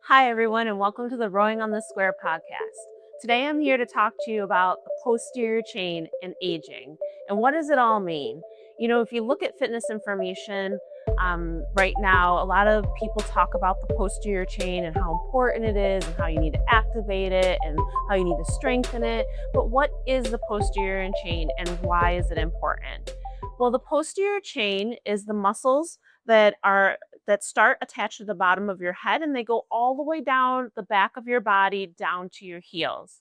Hi, everyone, and welcome to the Rowing on the Square podcast. Today, I'm here to talk to you about the posterior chain and aging. And what does it all mean? If you look at fitness information right now, a lot of people talk about the posterior chain and how important it is, and how you need to activate it, and how you need to strengthen it. But what is the posterior chain, and why is it important? Well, the posterior chain is the muscles that start attached to the bottom of your head, and they go all the way down the back of your body down to your heels.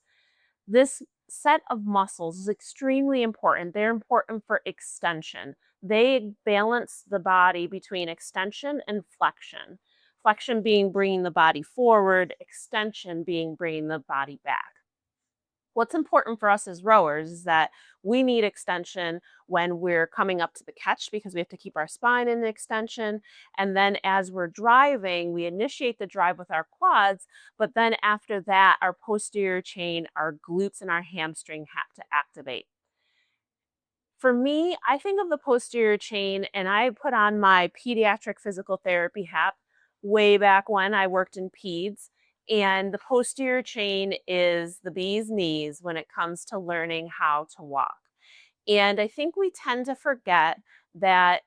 This set of muscles is extremely important. They're important for extension. They balance the body between extension and flexion. Flexion being bringing the body forward, extension being bringing the body back. What's important for us as rowers is that we need extension when we're coming up to the catch because we have to keep our spine in extension. And then as we're driving, we initiate the drive with our quads. But then after that, our posterior chain, our glutes, and our hamstring have to activate. For me, I think of the posterior chain, and I put on my pediatric physical therapy hat way back when I worked in peds. And the posterior chain is the bee's knees when it comes to learning how to walk. And I think we tend to forget that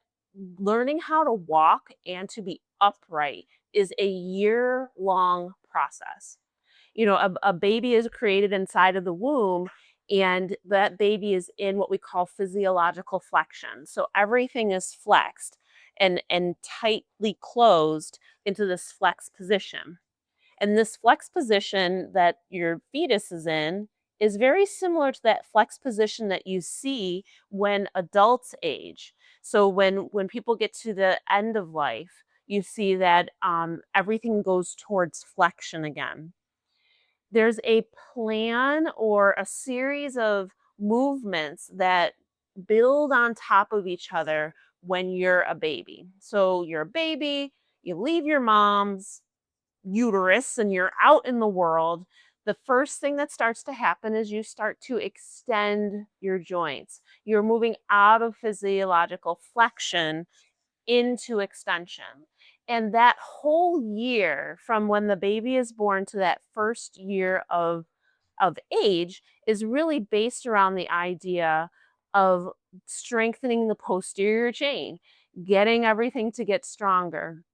learning how to walk and to be upright is a year-long process. A baby is created inside of the womb, and that baby is in what we call physiological flexion. So everything is flexed and tightly closed into this flex position. And this flex position that your fetus is in is very similar to that flex position that you see when adults age. So when people get to the end of life, you see that everything goes towards flexion again. There's a plan or a series of movements that build on top of each other when you're a baby. So you're a baby, you leave your mom's uterus and you're out in the world. The first thing that starts to happen is you start to extend your joints. You're moving out of physiological flexion into extension. And that whole year from when the baby is born to that first year of age is really based around the idea of strengthening the posterior chain, getting everything to get stronger.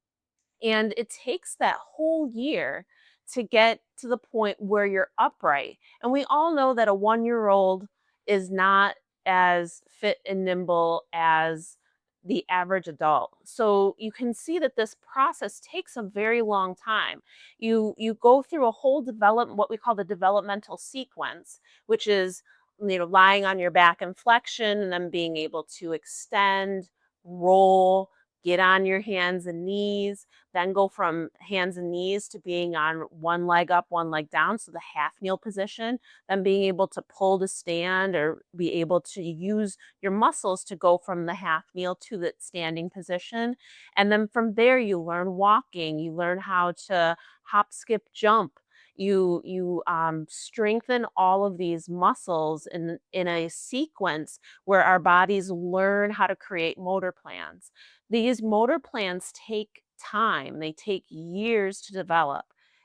And it takes that whole year to get to the point where you're upright. And we all know that a 1-year-old is not as fit and nimble as the average adult. So you can see that this process takes a very long time. You go through a whole development, what we call the developmental sequence, which is lying on your back in flexion and then being able to extend, roll, get on your hands and knees, then go from hands and knees to being on one leg up, one leg down, so the half kneel position, then being able to pull to stand or be able to use your muscles to go from the half kneel to the standing position. And then from there, you learn walking, you learn how to hop, skip, jump. You strengthen all of these muscles in a sequence where our bodies learn how to create motor plans. These motor plans take time, they take years to develop.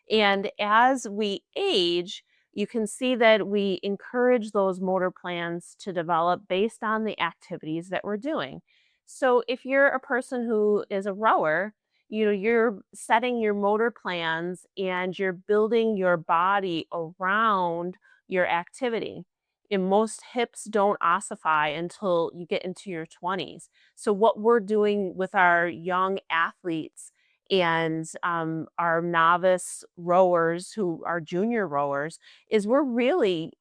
And as we age, you can see that we encourage those motor plans to develop based on the activities that we're doing. So if you're a person who is a rower, you're setting your motor plans and you're building your body around your activity. And most hips don't ossify until you get into your 20s. So, what we're doing with our young athletes and our novice rowers who are junior rowers is we're really,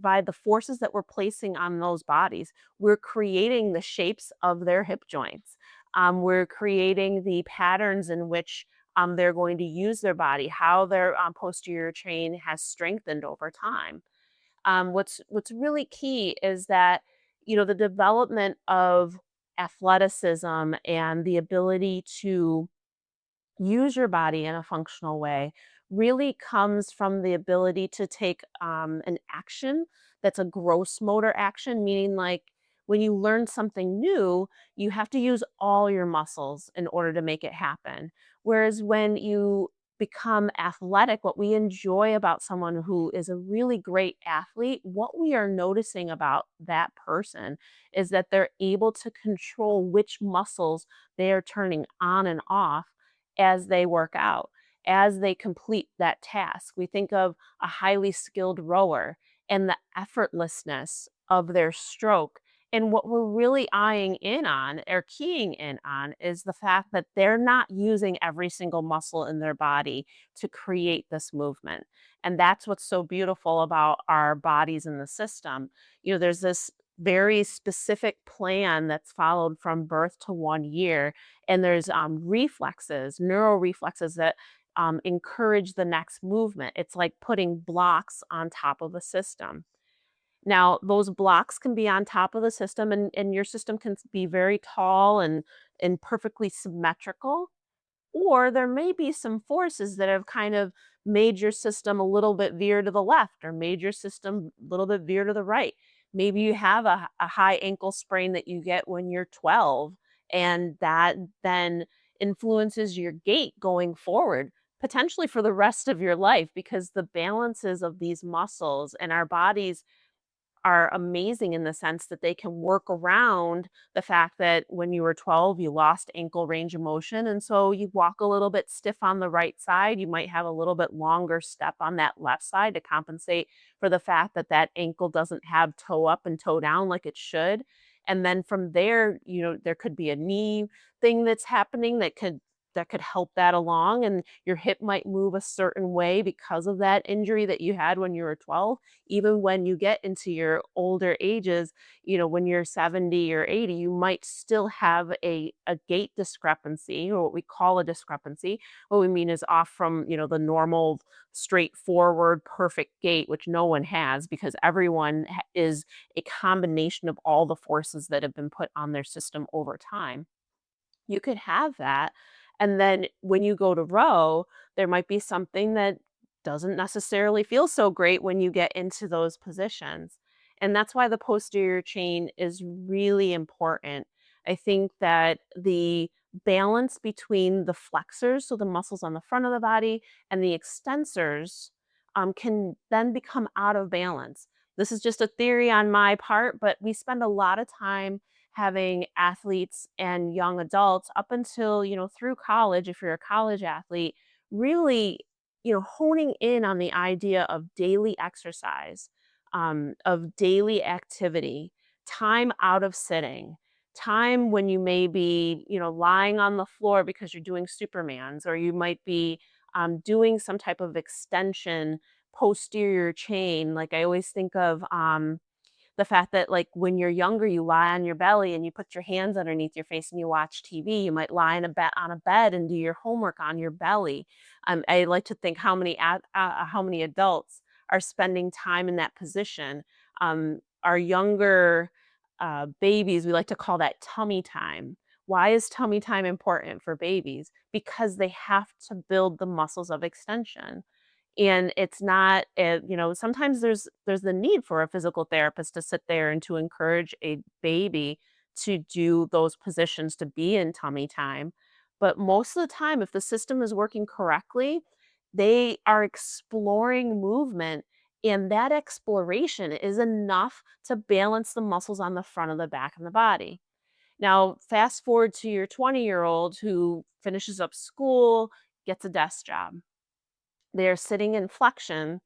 by the forces that we're placing on those bodies, we're creating the shapes of their hip joints. We're creating the patterns in which they're going to use their body, how their posterior chain has strengthened over time. What's really key is that the development of athleticism and the ability to use your body in a functional way really comes from the ability to take an action that's a gross motor action, meaning like when you learn something new, you have to use all your muscles in order to make it happen. Whereas when you become athletic, what we enjoy about someone who is a really great athlete, what we are noticing about that person is that they're able to control which muscles they are turning on and off as they work out, as they complete that task. We think of a highly skilled rower and the effortlessness of their stroke. And what we're really eyeing in on or keying in on is the fact that they're not using every single muscle in their body to create this movement. And that's what's so beautiful about our bodies in the system. There's this very specific plan that's followed from birth to 1 year. And there's reflexes, neural reflexes that encourage the next movement. It's like putting blocks on top of a system. Now, those blocks can be on top of the system, and your system can be very tall and perfectly symmetrical, or there may be some forces that have kind of made your system a little bit veer to the left or made your system a little bit veer to the right. Maybe you have a high ankle sprain that you get when you're 12, and that then influences your gait going forward, potentially for the rest of your life, because the balances of these muscles and our bodies are amazing in the sense that they can work around the fact that when you were 12, you lost ankle range of motion. And so you walk a little bit stiff on the right side. You might have a little bit longer step on that left side to compensate for the fact that that ankle doesn't have toe up and toe down like it should. And then from there, there could be a knee thing that's happening that could help that along, and your hip might move a certain way because of that injury that you had when you were 12. Even when you get into your older ages, when you're 70 or 80, you might still have a gait discrepancy, or what we call a discrepancy. What we mean is off from, the normal, straightforward, perfect gait, which no one has because everyone is a combination of all the forces that have been put on their system over time. You could have that. And then when you go to row, there might be something that doesn't necessarily feel so great when you get into those positions. And that's why the posterior chain is really important. I think that the balance between the flexors, so the muscles on the front of the body, and the extensors can then become out of balance. This is just a theory on my part, but we spend a lot of time having athletes and young adults up until, through college, if you're a college athlete, really, honing in on the idea of daily exercise, of daily activity, time out of sitting, time when you may be, lying on the floor because you're doing Supermans, or you might be doing some type of extension, posterior chain. Like I always think of, the fact that, like, when you're younger, you lie on your belly and you put your hands underneath your face and you watch TV. You might lie in a bed on a bed and do your homework on your belly. I like to think how many adults are spending time in that position. Our younger babies, we like to call that tummy time. Why is tummy time important for babies? Because they have to build the muscles of extension. And it's not, sometimes there's the need for a physical therapist to sit there and to encourage a baby to do those positions, to be in tummy time. But most of the time, if the system is working correctly, they are exploring movement, and that exploration is enough to balance the muscles on the front of the back of the body. Now, fast forward to your 20-year-old who finishes up school, gets a desk job. They're sitting in flexion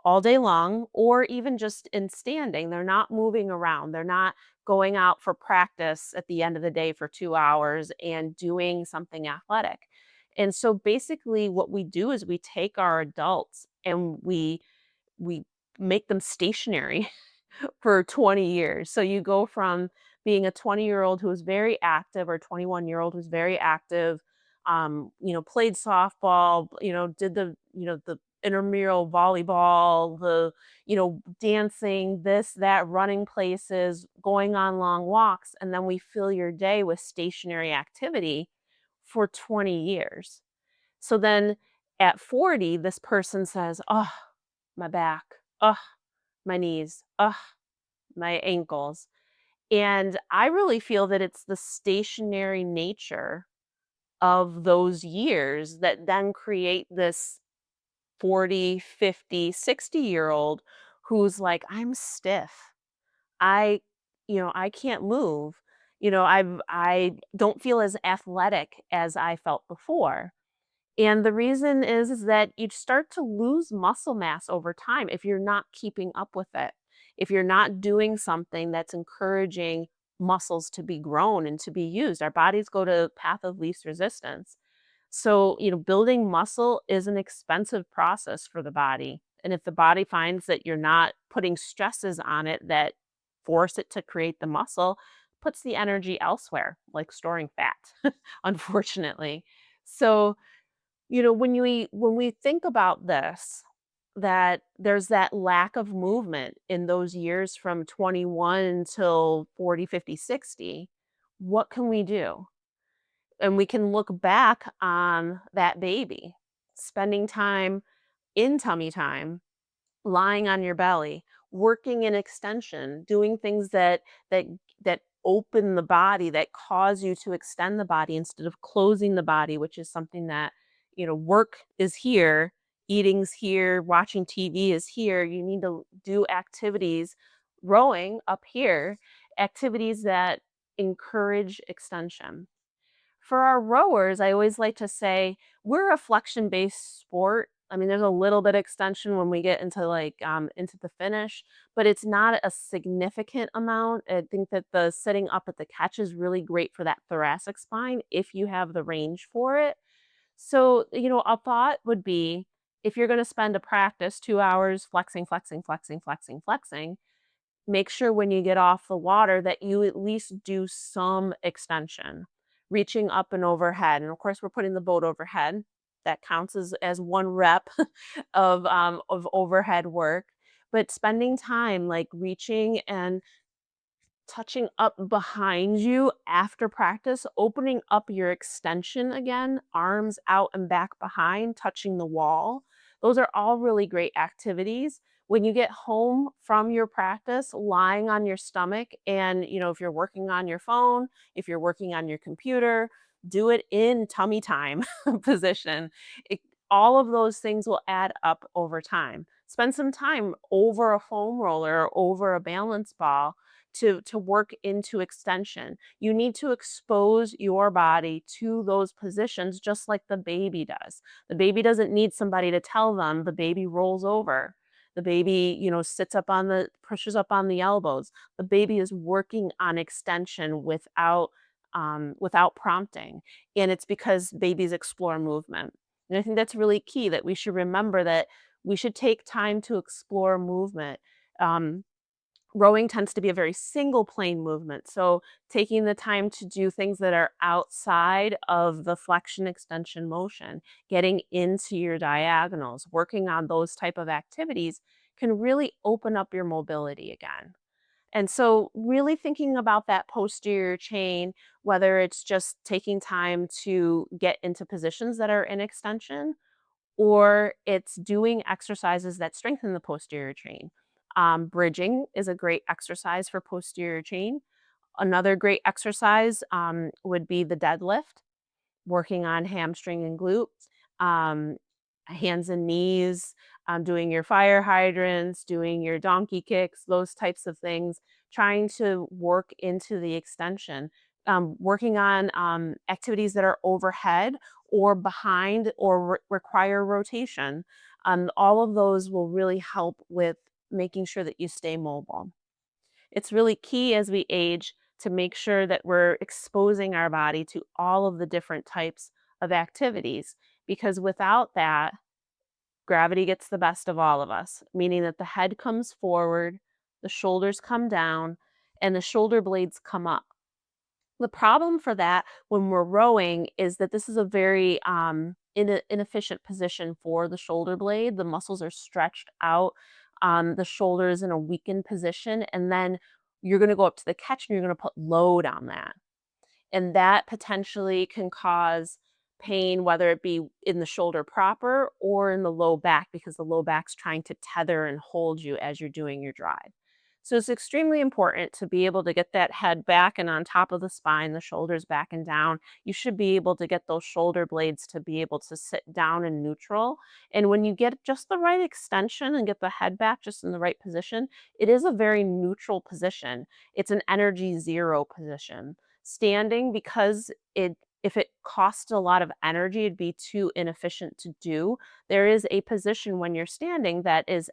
all day long, or even just in standing. They're not moving around. They're not going out for practice at the end of the day for 2 hours and doing something athletic. And so basically what we do is we take our adults and we make them stationary for 20 years. So you go from being a 20-year-old who is very active, or 21-year-old who's very active, played softball, did the intramural volleyball, dancing, this, that, running places, going on long walks, and then we fill your day with stationary activity for 20 years. So then at 40, this person says, "Oh, my back. Oh, my knees. Oh, my ankles." And I really feel that it's the stationary nature of those years that then create this 40, 50, 60-year-old who's like, I'm stiff. I, I can't move. I don't feel as athletic as I felt before. And the reason is that you start to lose muscle mass over time if you're not keeping up with it. If you're not doing something that's encouraging muscles to be grown and to be used. Our bodies go to path of least resistance. So, building muscle is an expensive process for the body. And if the body finds that you're not putting stresses on it that force it to create the muscle, puts the energy elsewhere, like storing fat, unfortunately. So, when we think about this, that there's that lack of movement in those years from 21 till 40, 50, 60, what can we do? And we can look back on that baby, spending time in tummy time, lying on your belly, working in extension, doing things that open the body, that cause you to extend the body instead of closing the body, which is something that, work is here, eating's here, watching TV is here. You need to do activities, rowing up here, activities that encourage extension. For our rowers, I always like to say we're a flexion-based sport. I mean, there's a little bit of extension when we get into into the finish, but it's not a significant amount. I think that the sitting up at the catch is really great for that thoracic spine if you have the range for it. So, a thought would be if you're going to spend a practice 2 hours flexing, flexing, flexing, flexing, flexing, make sure when you get off the water that you at least do some extension, reaching up and overhead. And of course, we're putting the boat overhead. That counts as one rep of overhead work. But spending time like reaching and touching up behind you after practice, opening up your extension again, arms out and back behind, touching the wall. Those are all really great activities. When you get home from your practice, lying on your stomach, and if you're working on your phone, if you're working on your computer, do it in tummy time position. It, all of those things will add up over time. Spend some time over a foam roller or over a balance ball to work into extension. You need to expose your body to those positions just like the baby does. The baby doesn't need somebody to tell them. The baby rolls over. The baby, sits up on the pushes up on the elbows. The baby is working on extension without prompting. And it's because babies explore movement. And I think that's really key that we should remember that we should take time to explore movement. Um, Rowing tends to be a very single plane movement. So taking the time to do things that are outside of the flexion extension motion, getting into your diagonals, working on those type of activities can really open up your mobility again. And so really thinking about that posterior chain, whether it's just taking time to get into positions that are in extension or it's doing exercises that strengthen the posterior chain. Bridging is a great exercise for posterior chain. Another great exercise would be the deadlift, working on hamstring and glutes, um, hands and knees, doing your fire hydrants, doing your donkey kicks, those types of things, trying to work into the extension, working on activities that are overhead or behind or require rotation. All of those will really help with making sure that you stay mobile. It's really key as we age to make sure that we're exposing our body to all of the different types of activities because without that, gravity gets the best of all of us, meaning that the head comes forward, the shoulders come down, and the shoulder blades come up. The problem for that when we're rowing is that this is a very inefficient position for the shoulder blade. The muscles are stretched out, the shoulders in a weakened position, and then you're going to go up to the catch and you're going to put load on that. And that potentially can cause pain, whether it be in the shoulder proper or in the low back, because the low back's trying to tether and hold you as you're doing your drive. So it's extremely important to be able to get that head back and on top of the spine, the shoulders back and down. You should be able to get those shoulder blades to be able to sit down in neutral. And when you get just the right extension and get the head back just in the right position, it is a very neutral position. It's an energy zero position. Standing, because if it costs a lot of energy, it'd be too inefficient to do. There is a position when you're standing that is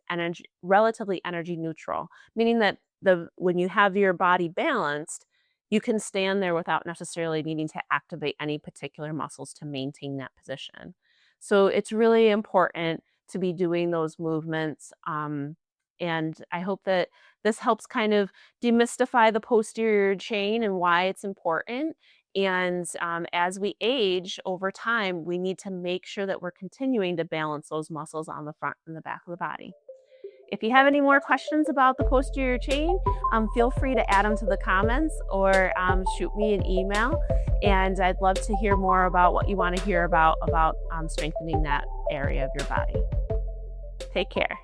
relatively energy neutral, meaning that when you have your body balanced, you can stand there without necessarily needing to activate any particular muscles to maintain that position. So it's really important to be doing those movements. And I hope that this helps kind of demystify the posterior chain and why it's important. And as we age over time, we need to make sure that we're continuing to balance those muscles on the front and the back of the body. If you have any more questions about the posterior chain, feel free to add them to the comments or shoot me an email. And I'd love to hear more about what you want to hear about strengthening that area of your body. Take care.